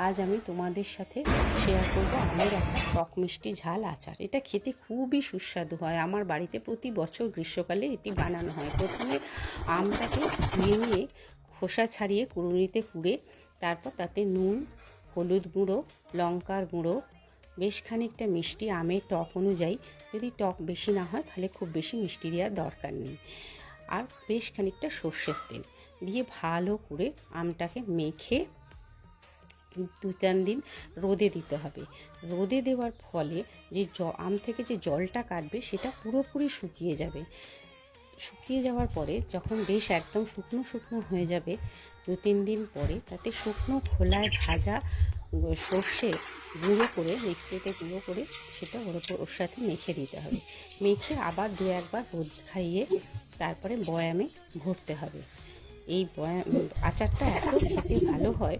আজ আমি তোমাদের সাথে শেয়ার করব আমের একটা টক মিষ্টি ঝাল আচার। এটা খেতে খুবই সুস্বাদু হয়। আমার বাড়িতে প্রতি বছর গ্রীষ্মকালে এটি বানানো হয়। প্রথমে আমটাকে ধুয়ে নিয়ে খোসা ছাড়িয়ে কুড়ুনিতে কুড়ে তারপর তাতে নুন, হলুদ গুঁড়ো, লঙ্কার গুঁড়ো, বেশ খানিকটা মিষ্টি, আমের টক অনুযায়ী, যদি টক বেশি না হয় তাহলে খুব বেশি মিষ্টি দেওয়ার দরকার নেই, আর বেশ খানিকটা সর্ষের তেল দিয়ে ভালো করে আমটাকে মেখে 2-3 দিন রোদে দিতে হবে। রোদে দেওয়ার ফলে যে আম থেকে যে জলটা কাটবে সেটা পুরোপুরি শুকিয়ে যাবে। শুকিয়ে যাওয়ার পরে যখন বেশ একদম শুকনো শুকনো হয়ে যাবে, 2-3 দিন পরে তাতে শুকনো খোলায় ভাজা সর্ষে গুঁড়ো করে মিক্সিতে গুঁড়ো করে সেটা ওর সাথে মেখে দিতে হবে। মেখে আবার 2-1 বার রোদ খাইয়ে তারপরে বয়ামে ভরতে হবে। এই আচারটা এত খেতে ভালো হয়